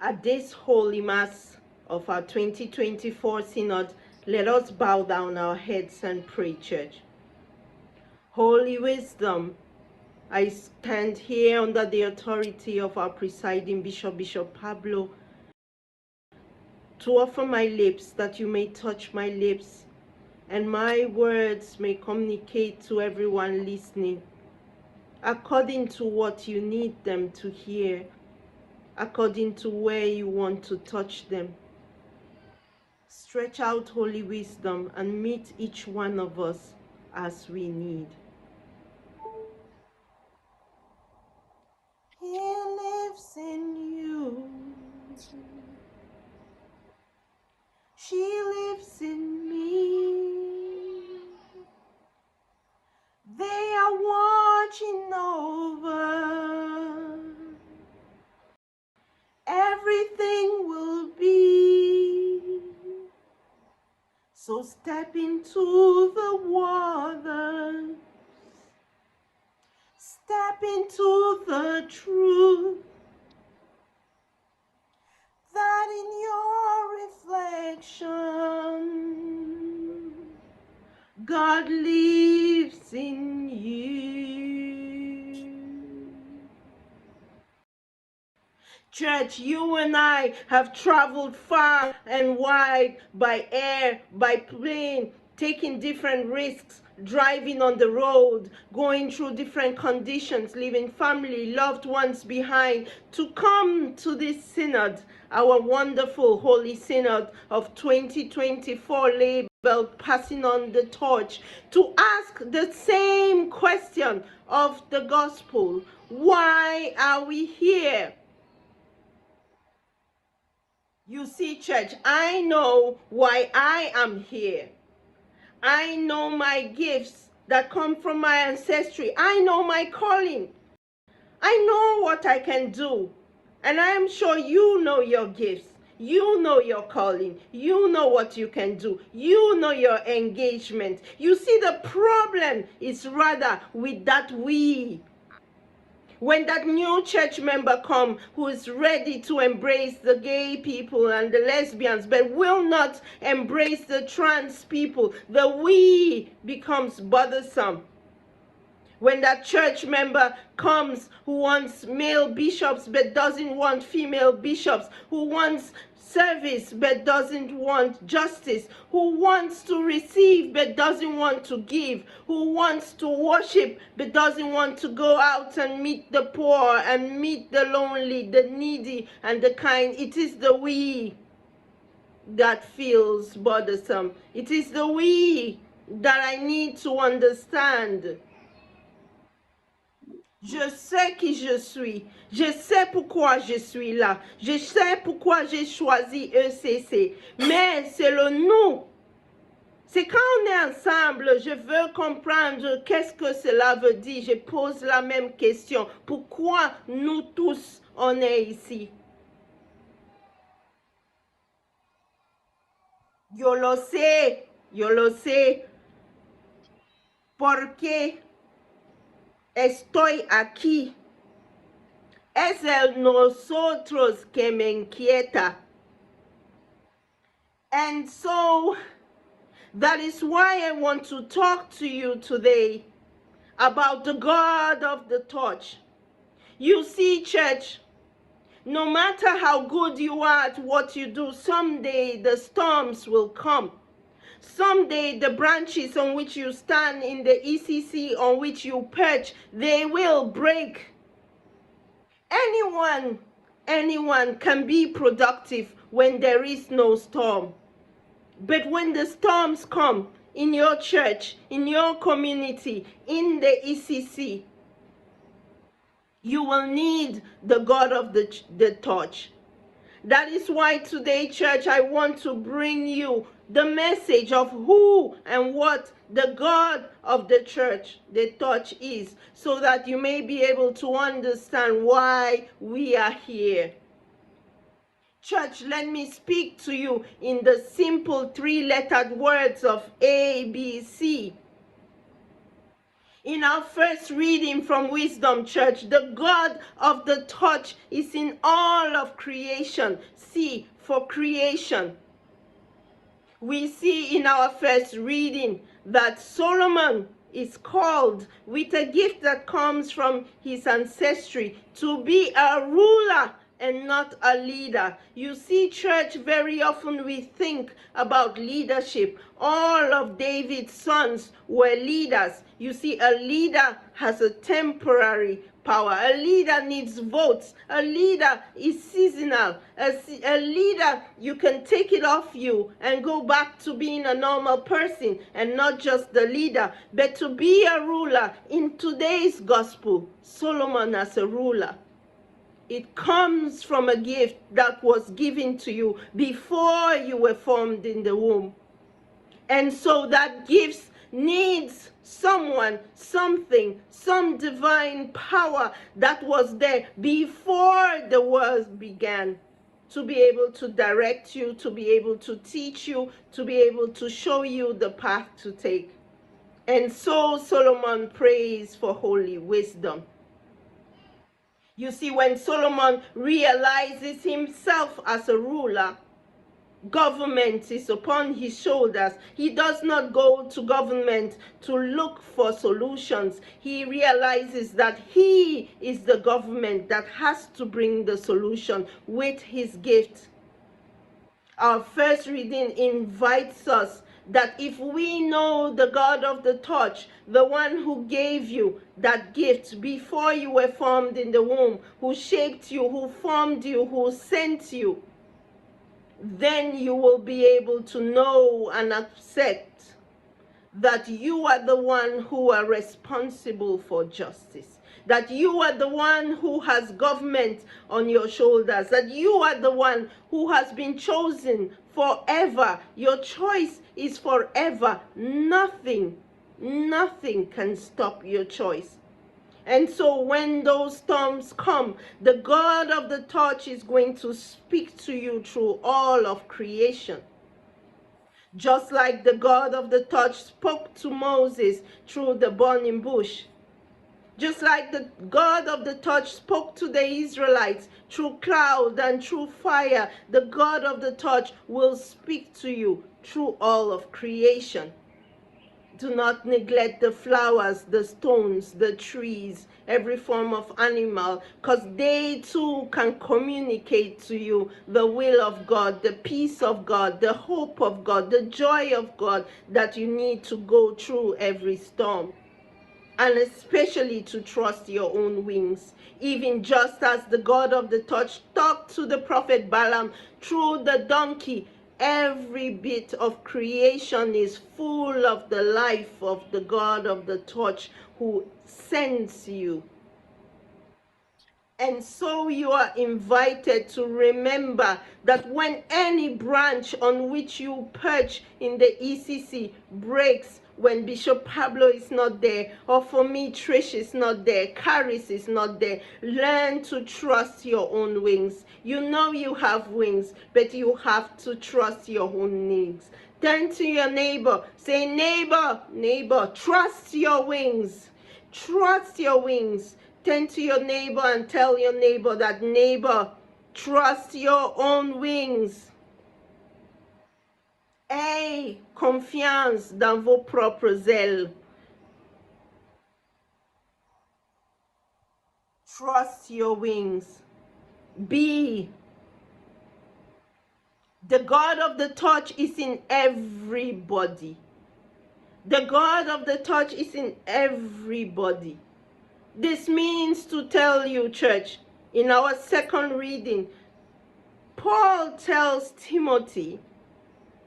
At this Holy Mass of our 2024 Synod, let us bow down our heads and pray, Church. Holy Wisdom, I stand here under the authority of our presiding Bishop, Bishop Pablo, to offer my lips that you may touch my lips and my words may communicate to everyone listening according to what you need them to hear, according to where you want to touch them. Stretch out Holy Wisdom and meet each one of us as we need. He lives in you. She lives in me. They are watching over. Everything will be. So step into the water. Step into the truth. That in your reflection, God lives in you. Church, you and I have traveled far and wide by air, by plane, taking different risks, driving on the road, going through different conditions, leaving family, loved ones behind, to come to this synod, our wonderful Holy Synod of 2024, labeled Passing on the Torch, to ask the same question of the gospel. Why are we here? You see, church, I know why I am here. I know my gifts that come from my ancestry. I know my calling. I know what I can do. And I am sure you know your gifts. You know your calling. You know what you can do. You know your engagement. You see, the problem is rather with that we. When that new church member come who is ready to embrace the gay people and the lesbians but will not embrace the trans people, the we becomes bothersome. When that church member comes who wants male bishops but doesn't want female bishops, who wants service but doesn't want justice, who wants to receive but doesn't want to give, who wants to worship but doesn't want to go out and meet the poor and meet the lonely, the needy and the kind, it is the we that feels bothersome. It is the we that I need to understand. Je sais qui je suis. Je sais pourquoi je suis là. Je sais pourquoi j'ai choisi ECC. Mais c'est le nous. C'est quand on est ensemble, je veux comprendre qu'est-ce que cela veut dire. Je pose la même question. Pourquoi nous tous, on est ici? Yo lo sé. Yo lo sé. Porque estoy aquí. Es el nosotros que me inquieta. And so, that is why I want to talk to you today about the God of the torch. You see, church, no matter how good you are at what you do, someday the storms will come. Someday the branches on which you stand in the ECC, on which you perch, they will break. Anyone can be productive when there is no storm. But when the storms come in your church, in your community, in the ECC, you will need the God of the torch. That is why today, church, I want to bring you the message of who and what the God of the church, the torch, is, so that you may be able to understand why we are here. Church, let me speak to you in the simple three-lettered words of ABC. In our first reading from Wisdom Church, the God of the touch is in all of creation. See, for creation. We see in our first reading that Solomon is called with a gift that comes from his ancestry to be a ruler and not a leader. You see, church, very often we think about leadership. All of David's sons were leaders. You see, a leader has a temporary power. A leader needs votes. A leader is seasonal. A leader, you can take it off you and go back to being a normal person and not just the leader. But to be a ruler in today's gospel, Solomon as a ruler, it comes from a gift that was given to you before you were formed in the womb. And so that gift needs someone, something, some divine power that was there before the world began, to be able to direct you, to be able to teach you, to be able to show you the path to take. And so Solomon prays for holy wisdom. You see, when Solomon realizes himself as a ruler, government is upon his shoulders. He does not go to government to look for solutions. He realizes that he is the government that has to bring the solution with his gift. Our first reading invites us that if we know the God of the touch, the one who gave you that gift before you were formed in the womb, who shaped you, who formed you, who sent you, then you will be able to know and accept that you are the one who are responsible for justice, that you are the one who has government on your shoulders, that you are the one who has been chosen forever. Your choice is forever. Nothing can stop your choice. And so when those storms come, the God of the touch is going to speak to you through all of creation. Just like the God of the touch spoke to Moses through the burning bush. Just like the God of the touch spoke to the Israelites through cloud and through fire, the God of the touch will speak to you through all of creation. Do not neglect the flowers, the stones, the trees, every form of animal, because they too can communicate to you the will of God, the peace of God, the hope of God, the joy of God that you need to go through every storm. And especially to trust your own wings, even just as the God of the touch talked to the prophet Balaam through the donkey. Every bit of creation is full of the life of the God of the touch who sends you. And so you are invited to remember that when any branch on which you perch in the ECC breaks, when Bishop Pablo is not there, or for me, Trish is not there, Caris is not there, learn to trust your own wings. You know you have wings, but you have to trust your own wings. Turn to your neighbor, say, neighbor, trust your wings. Trust your wings. Turn to your neighbor and tell your neighbor that, neighbor, trust your own wings. Aie confiance dans vos propres ailes. Trust your wings. Be. The God of the touch is in everybody. The God of the touch is in everybody. This means to tell you, church, in our second reading, Paul tells Timothy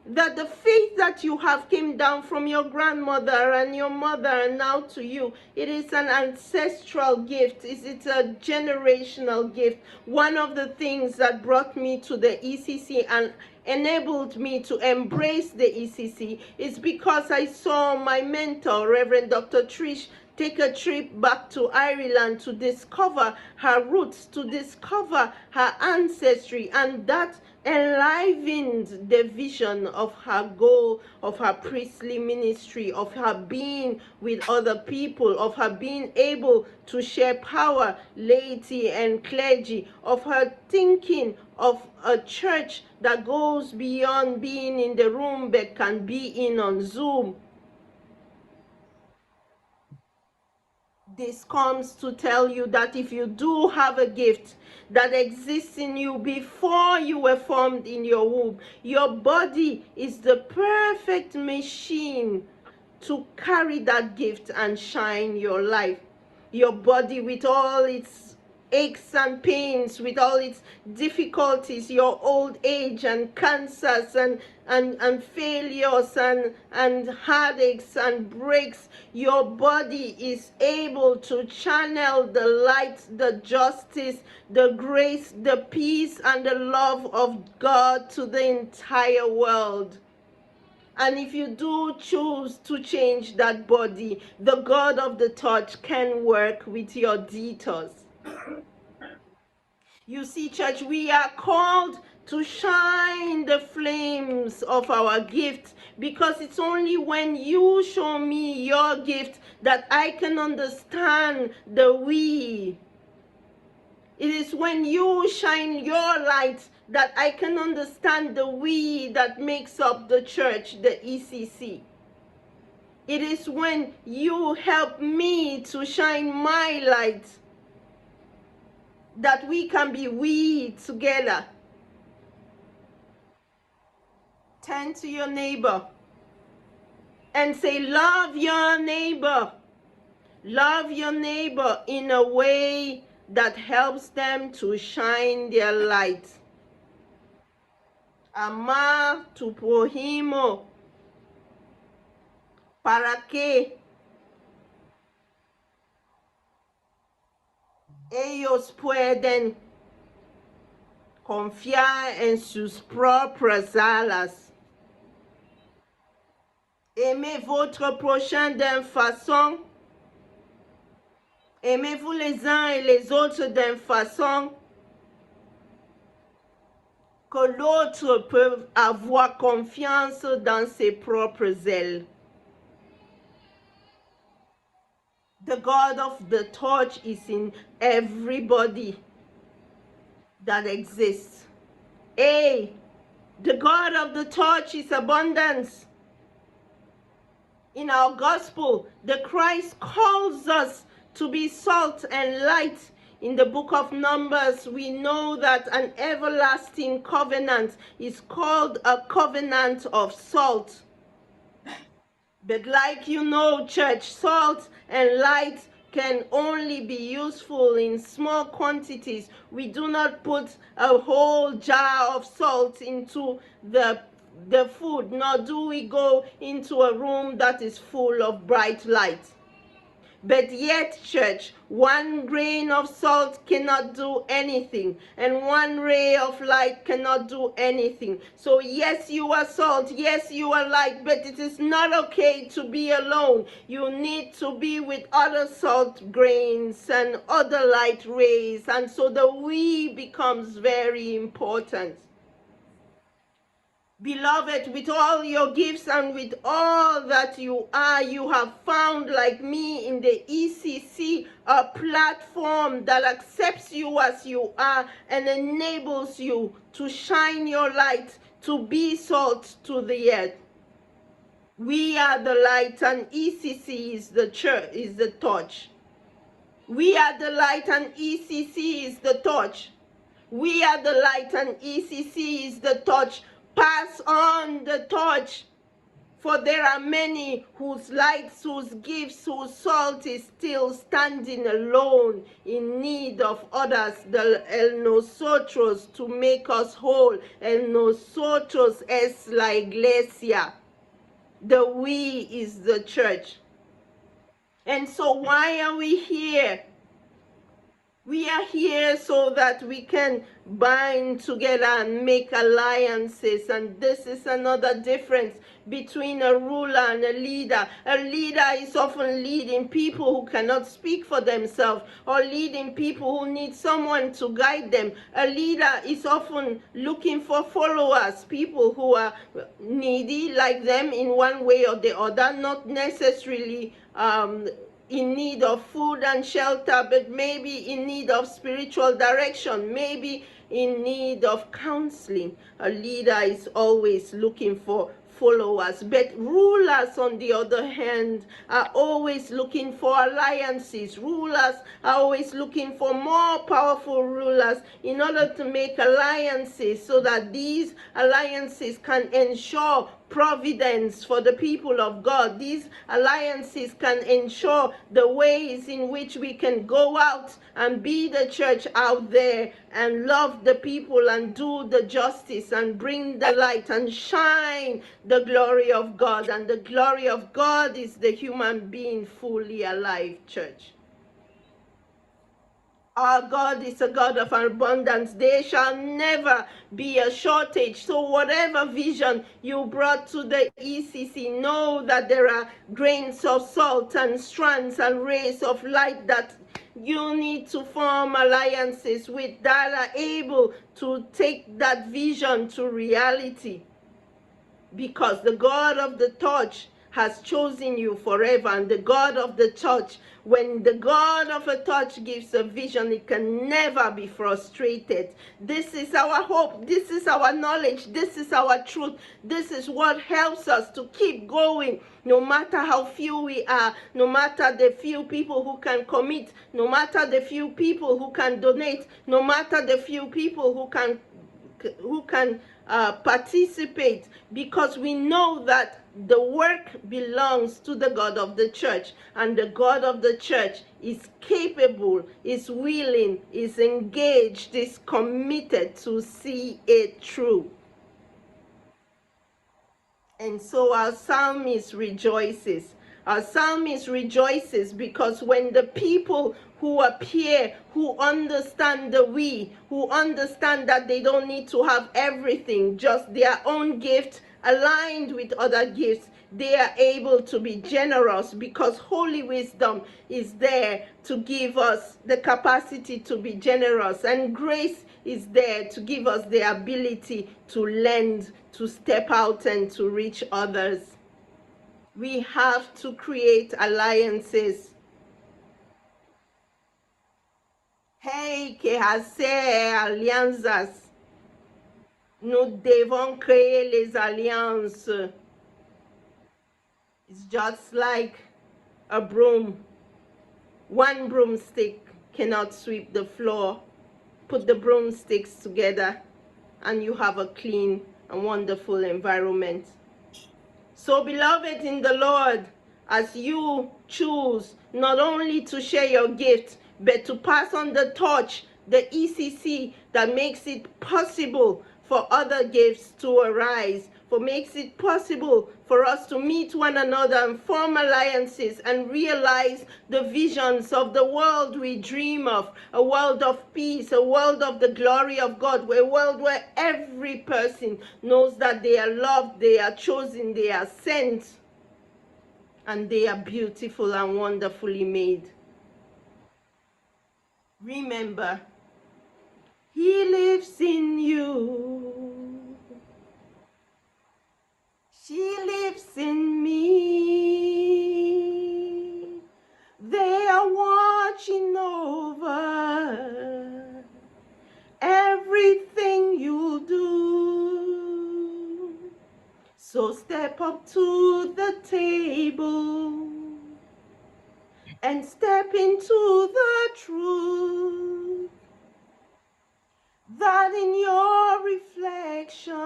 that the faith that you have came down from your grandmother and your mother and now to you, it is an ancestral gift. It's a generational gift. One of the things that brought me to the ECC and enabled me to embrace the ECC is because I saw my mentor, Reverend Dr. Trish, take a trip back to Ireland to discover her roots, to discover her ancestry, and that enlivened the vision of her goal, of her priestly ministry, of her being with other people, of her being able to share power, laity, and clergy, of her thinking of a church that goes beyond being in the room but can be in on Zoom. This comes to tell you that if you do have a gift that exists in you before you were formed in your womb, your body is the perfect machine to carry that gift and shine your life. Your body, with all its aches and pains, with all its difficulties, your old age and cancers and failures and heartaches and breaks, your body is able to channel the light, the justice, the grace, the peace, and the love of God to the entire world. And if you do choose to change that body, the God of the touch can work with your detours. You see, church, we are called to shine the flames of our gift, because it's only when you show me your gift that I can understand the we. It is when you shine your light that I can understand the we that makes up the church, the ECC. It is when you help me to shine my light that we can be we together. Turn to your neighbor and say, love your neighbor. Love your neighbor in a way that helps them to shine their light. Amar tu prójimo para que ellos pueden confiar en sus propias alas. Aimez votre prochain d'une façon. Aimez-vous les uns et les autres d'une façon que l'autre peut avoir confiance dans ses propres ailes. The God of the touch is in everybody that exists. The God of the touch is abundance. In our gospel, the Christ calls us to be salt and light. In the book of Numbers, we know that an everlasting covenant is called a covenant of salt. But like you know, church, salt and light can only be useful in small quantities. We do not put a whole jar of salt into the food, nor do we go into a room that is full of bright light. But yet, church, one grain of salt cannot do anything, and one ray of light cannot do anything. So yes, you are salt, yes, you are light, but it is not okay to be alone. You need to be with other salt grains and other light rays, and so the we becomes very important. Beloved, with all your gifts and with all that you are, you have found, like me in the ECC, a platform that accepts you as you are and enables you to shine your light, to be salt to the earth. We are the light, and ECC is the church, is the torch. We are the light, and ECC is the torch. We are the light, and ECC is the torch. Pass on the torch, for there are many whose lights, whose gifts, whose salt is still standing alone in need of others. El nosotros, to make us whole. El nosotros es la iglesia. The we is the church. And so why are we here? We are here so that we can bind together and make alliances. And this is another difference between a ruler and a leader. A leader is often leading people who cannot speak for themselves, or leading people who need someone to guide them. A leader is often looking for followers, people who are needy like them in one way or the other, not necessarily in need of food and shelter, but maybe in need of spiritual direction, maybe in need of counseling. A leader is always looking for followers, but rulers, on the other hand, are always looking for alliances. Rulers are always looking for more powerful rulers in order to make alliances, so that these alliances can ensure providence for the people of God. These alliances can ensure the ways in which we can go out and be the church out there and love the people and do the justice and bring the light and shine the glory of God. And the glory of God is the human being fully alive, church. Our God is a God of abundance. There shall never be a shortage. So whatever vision you brought to the ECC, know that there are grains of salt and strands and rays of light that you need to form alliances with, that are able to take that vision to reality. Because the God of the torch has chosen you forever. And the God of the torch, when the God of a torch gives a vision, it can never be frustrated. This is our hope. This is our knowledge. This is our truth. This is what helps us to keep going, no matter how few we are, no matter the few people who can commit, no matter the few people who can donate, no matter the few people who can participate, because we know that the work belongs to the God of the church, and the God of the church is capable, is willing, is engaged, is committed to see it through. And so our psalmist rejoices. Our psalmist rejoices because when the people who appear, who understand the we, who understand that they don't need to have everything, just their own gift aligned with other gifts, they are able to be generous, because holy wisdom is there to give us the capacity to be generous, and grace is there to give us the ability to lend, to step out and to reach others. We have to create alliances. Hey, que hacer alianzas. Nous devons créer les alliances. It's just like a broom. One broomstick cannot sweep the floor. Put the broomsticks together and you have a clean and wonderful environment. So, beloved in the Lord, as you choose not only to share your gift, but to pass on the torch, the ECC, that makes it possible for other gifts to arise, for makes it possible for us to meet one another and form alliances and realize the visions of the world we dream of, a world of peace, a world of the glory of God, a world where every person knows that they are loved, they are chosen, they are sent, and they are beautiful and wonderfully made. Remember, He lives in you. She lives in me. They are watching over everything you do. So step up to the table and step into the truth, that in your reflection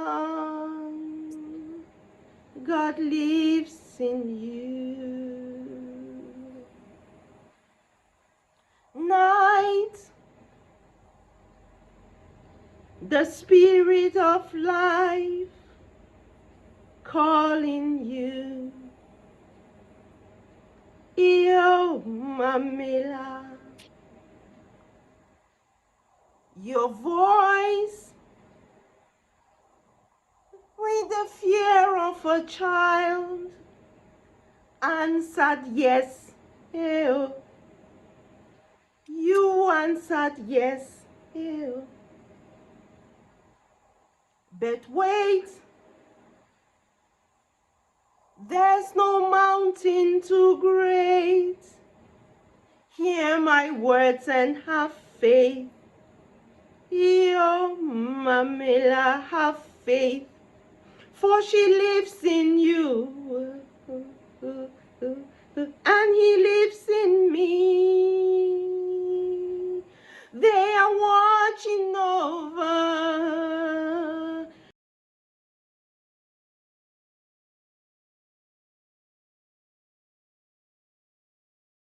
God lives in you. Night, the Spirit of life calling you. Iyo mamela, Your voice with the fear of a child answered yes. Ew. You answered yes. Ew. But wait, there's no mountain too great. Hear my words and have faith. Yo, Mamela, have faith, for she lives in you, and he lives in me. They are one.